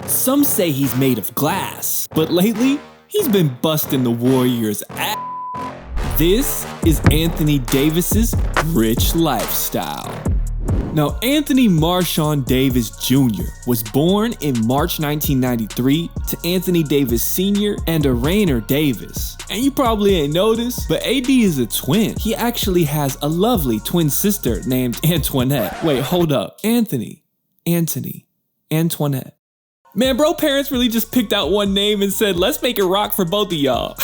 Some say he's made of glass, but lately, he's been busting the Warriors' ass. This is Anthony Davis's rich lifestyle. Now, Anthony Marshon Davis Jr. was born in March 1993 to Anthony Davis Sr. and Erainer Davis. And you probably ain't noticed, but AD is a twin. He actually has a lovely twin sister named Antionette. Wait, hold up. Anthony, Antionette. Man, bro, parents really just picked out one name and said, let's make it rock for both of y'all.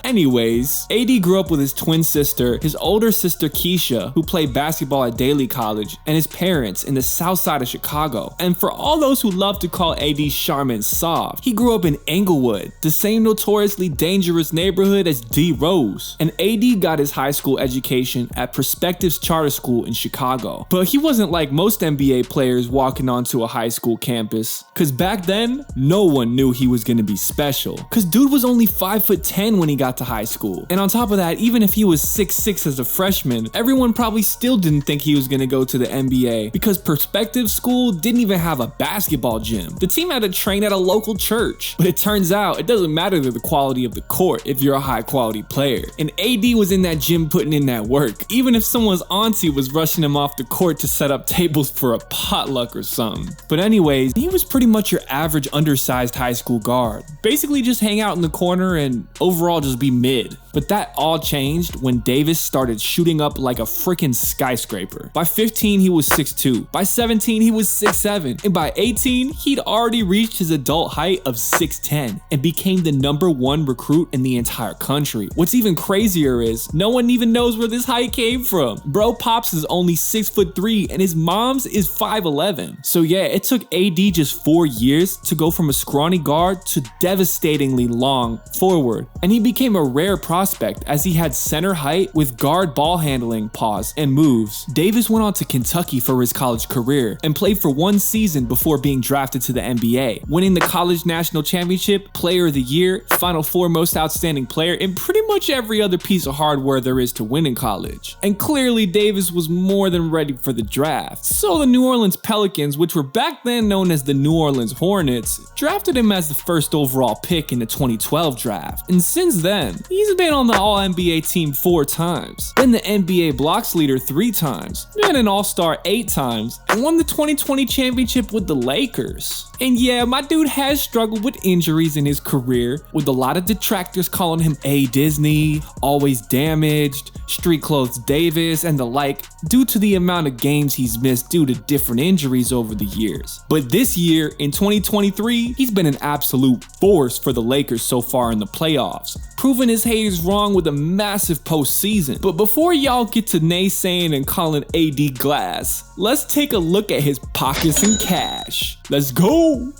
Anyways, AD grew up with his twin sister, his older sister Keisha, who played basketball at Daly College, and his parents in the south side of Chicago. And for all those who love to call AD Charmin soft, he grew up in Englewood, the same notoriously dangerous neighborhood as D. Rose. And AD got his high school education at Perspectives Charter School in Chicago. But he wasn't like most NBA players walking onto a high school campus, cause back then, no one knew he was gonna be special. Cause dude was only 5'10" when he got to high school. And on top of that, even if he was 6'6" as a freshman, everyone probably still didn't think he was gonna go to the NBA because Perspective School didn't even have a basketball gym. The team had to train at a local church. But it turns out, it doesn't matter the quality of the court if you're a high quality player. And AD was in that gym putting in that work, even if someone's auntie was rushing him off the court to set up tables for a potluck or something. But anyways, he was pretty much your average undersized high school guard. Basically just hang out in the corner and overall just be mid. But that all changed when Davis started shooting up like a freaking skyscraper. By 15, he was 6'2". By 17, he was 6'7". And by 18, he'd already reached his adult height of 6'10" and became the #1 recruit in the entire country. What's even crazier is no one even knows where this height came from. Bro Pops is only 6'3" and his mom's is 5'11". So yeah, it took AD just 4 years to go from a scrawny guard to devastatingly long forward. And he became a rare prospect as he had center height with guard ball handling, and moves. Davis went on to Kentucky for his college career and played for 1 season before being drafted to the NBA, winning the college national championship, player of the year, Final Four most outstanding player, and pretty much every other piece of hardware there is to win in college. And clearly Davis was more than ready for the draft. So the New Orleans Pelicans, which were back then known as the New Orleans Hornets, drafted him as the first overall pick in the 2012 draft. And since then, he's been on the All-NBA team 4 times, been the NBA blocks leader 3 times, been an All-Star 8 times, and won the 2020 championship with the Lakers. And yeah, my dude has struggled with injuries in his career, with a lot of detractors calling him A Disney, always damaged, street clothes Davis, and the like, due to the amount of games he's missed due to different injuries over the years. But this year, in 2023, he's been an absolute force for the Lakers so far in the playoffs, proving his haters wrong with a massive postseason. But before y'all get to naysaying and calling AD glass, let's take a look at his pockets and cash. Let's go!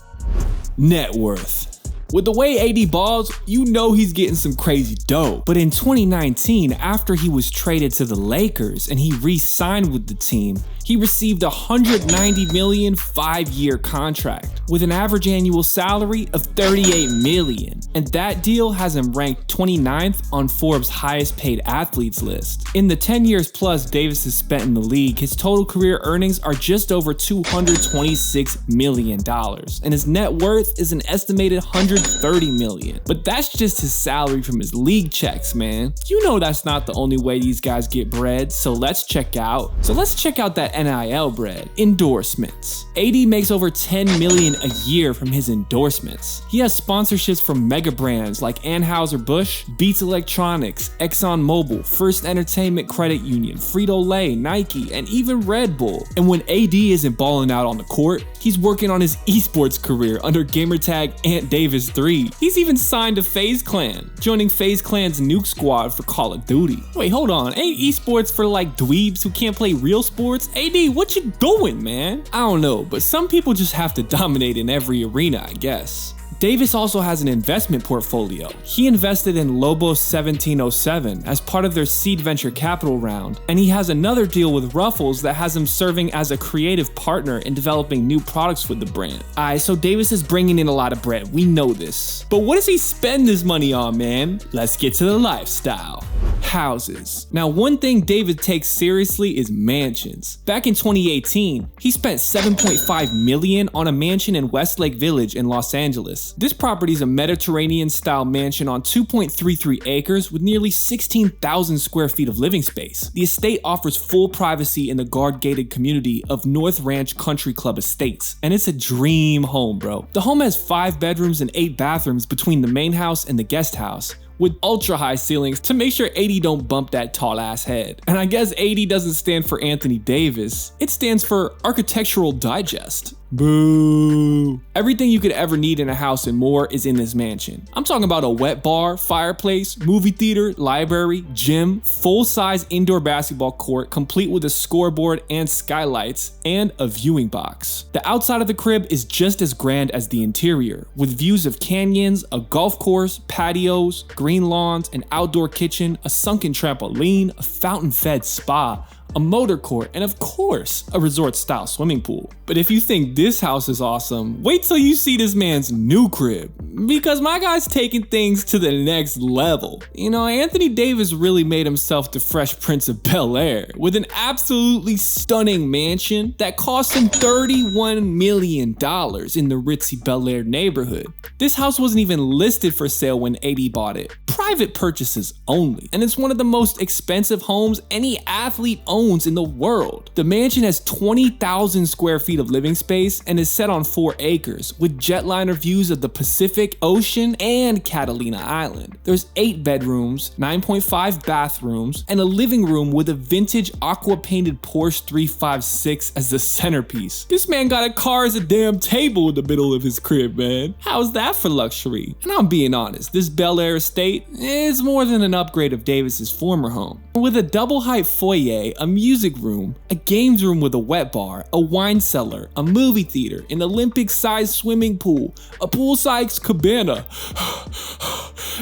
Net worth. With the way AD balls, you know he's getting some crazy dough. But in 2019, after he was traded to the Lakers and he re-signed with the team, he received a $190 million 5-year contract with an average annual salary of $38 million. And that deal has him ranked 29th on Forbes' highest paid athletes list. In the 10 years plus Davis has spent in the league, his total career earnings are just over $226 million. And his net worth is an estimated $130 million. But that's just his salary from his league checks, man. You know that's not the only way these guys get bread, so let's check out that NIL bread. Endorsements. AD makes over $10 million a year from his endorsements. He has sponsorships from mega brands like Anheuser-Busch, Beats Electronics, ExxonMobil, First Entertainment Credit Union, Frito-Lay, Nike, and even Red Bull. And when AD isn't balling out on the court, he's working on his esports career under gamertag AntDavis3. He's even signed to FaZe Clan, joining FaZe Clan's Nuke Squad for Call of Duty. Wait, hold on, ain't esports for like dweebs who can't play real sports? AD, what you doing, man? I don't know, but some people just have to dominate in every arena, I guess. Davis also has an investment portfolio. He invested in Lobos 1707 as part of their seed venture capital round, and he has another deal with Ruffles that has him serving as a creative partner in developing new products with the brand. Alright, so Davis is bringing in a lot of bread, we know this. But what does he spend his money on, man? Let's get to the lifestyle. houses. Now, one thing David takes seriously is mansions. Back in 2018, he spent $7.5 million on a mansion in Westlake Village in Los Angeles. This property is a Mediterranean-style mansion on 2.33 acres with nearly 16,000 square feet of living space. The estate offers full privacy in the guard-gated community of North Ranch Country Club Estates, and it's a dream home, bro. The home has 5 bedrooms and 8 bathrooms between the main house and the guest house, with ultra high ceilings to make sure 80 don't bump that tall ass head. And I guess 80 doesn't stand for Anthony Davis, it stands for Architectural Digest. Boo. Everything you could ever need in a house and more is in this mansion. I'm talking about a wet bar, fireplace, movie theater, library, gym, full-size indoor basketball court complete with a scoreboard and skylights, and a viewing box. The outside of the crib is just as grand as the interior, with views of canyons, a golf course, patios, green lawns, an outdoor kitchen, a sunken trampoline, a fountain-fed spa, a motor court, and of course, a resort-style swimming pool. But if you think this house is awesome, wait till you see this man's new crib, because my guy's taking things to the next level. You know, Anthony Davis really made himself the Fresh Prince of Bel Air with an absolutely stunning mansion that cost him $31 million in the ritzy Bel Air neighborhood. This house wasn't even listed for sale when AD bought it. Private purchases only, and it's one of the most expensive homes any athlete owns in the world. The mansion has 20,000 square feet of living space and is set on 4 acres with jetliner views of the Pacific Ocean and Catalina Island. There's 8 bedrooms, 9.5 bathrooms, and a living room with a vintage aqua painted Porsche 356 as the centerpiece. This man got a car as a damn table in the middle of his crib, man. How's that for luxury? And I'm being honest, this Bel Air estate is more than an upgrade of Davis's former home. With a double height foyer, a music room, a games room with a wet bar, a wine cellar, a movie theater, an Olympic-sized swimming pool, a pool-sized cabana,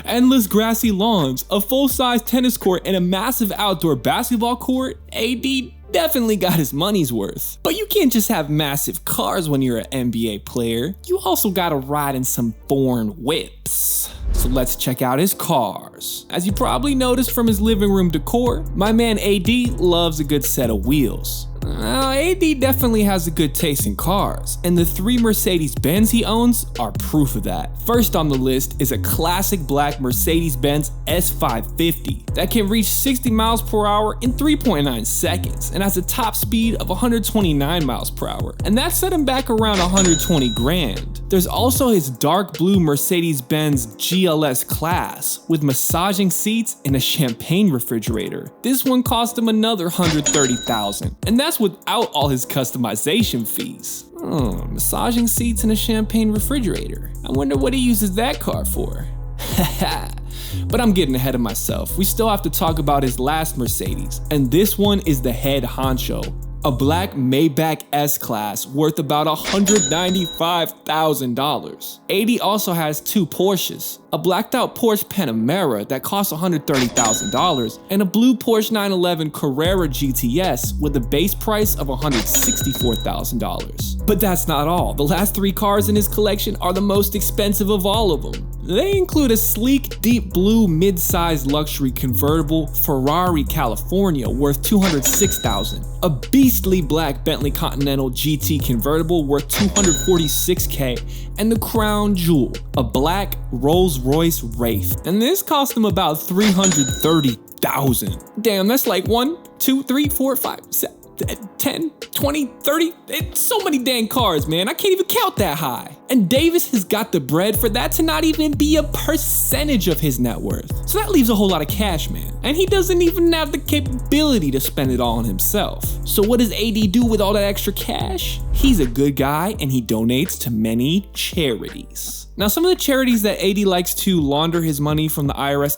endless grassy lawns, a full-size tennis court, and a massive outdoor basketball court, AD definitely got his money's worth. But you can't just have massive cars when you're an NBA player. You also gotta ride in some foreign whips. So let's check out his cars. As you probably noticed from his living room decor, my man AD loves a good set of wheels. AD definitely has a good taste in cars, and the 3 Mercedes-Benz he owns are proof of that. First on the list is a classic black Mercedes-Benz S550 that can reach 60 miles per hour in 3.9 seconds and has a top speed of 129 miles per hour, and that set him back around 120 grand. There's also his dark blue Mercedes-Benz GLS class with massaging seats and a champagne refrigerator. This one cost him another $130,000, and that's without all his customization fees. Massaging seats and a champagne refrigerator. I wonder what he uses that car for. But I'm getting ahead of myself. We still have to talk about his last Mercedes, and this one is the head honcho. A black Maybach S-Class worth about $195,000. AD also has 2 Porsches, a blacked out Porsche Panamera that costs $130,000 and a blue Porsche 911 Carrera GTS with a base price of $164,000. But that's not all. The last 3 cars in his collection are the most expensive of all of them. They include a sleek, deep blue, mid-sized luxury convertible Ferrari California worth $206,000, a beastly black Bentley Continental GT convertible worth $246K, and the crown jewel, a black Rolls-Royce Wraith. And this cost him about $330,000. Damn, that's like 1, 2, 3, 4, 5, 7, 10, 20, 30, it's so many dang cars, man. I can't even count that high. And Davis has got the bread for that to not even be a percentage of his net worth. So that leaves a whole lot of cash, man. And he doesn't even have the capability to spend it all on himself. So what does AD do with all that extra cash? He's a good guy and he donates to many charities. Now, some of the charities that AD likes to launder his money from the IRS,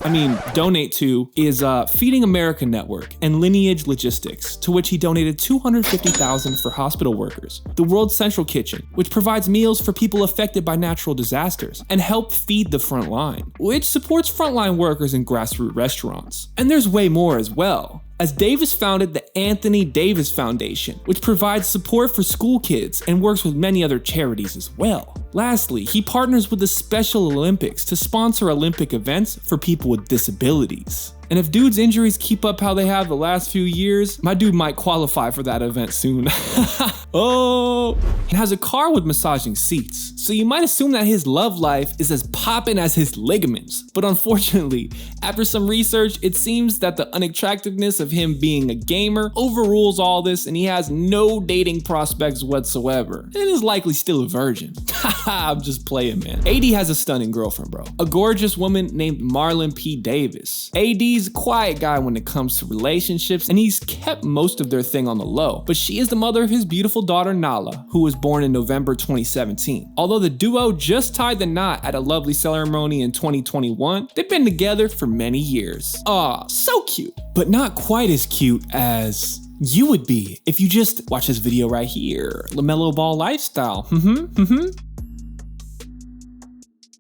donate to, is Feeding America Network and Lineage Logistics, to which he donated $250,000 for hospital workers. The World Central Kitchen, which provides meals for people affected by natural disasters, and Help Feed the Front Line, which supports frontline workers in grassroots restaurants. And there's way more as well, as Davis founded the Anthony Davis Foundation, which provides support for school kids and works with many other charities as well. Lastly, he partners with the Special Olympics to sponsor Olympic events for people with disabilities. And if dude's injuries keep up how they have the last few years, my dude might qualify for that event soon. Oh! He has a car with massaging seats, so you might assume that his love life is as poppin' as his ligaments. But unfortunately, after some research, it seems that the unattractiveness of him being a gamer overrules all this, and he has no dating prospects whatsoever, and is likely still a virgin. Haha, I'm just playing, man. AD has a stunning girlfriend, bro. A gorgeous woman named Marshon P. Davis. AD's a quiet guy when it comes to relationships, and he's kept most of their thing on the low, but she is the mother of his beautiful daughter Nala, who was born in November 2017. Although the duo just tied the knot at a lovely ceremony in 2021, they've been together for many years. Aw, so cute. But not quite as cute as you would be if you just watch this video right here. LaMelo Ball lifestyle.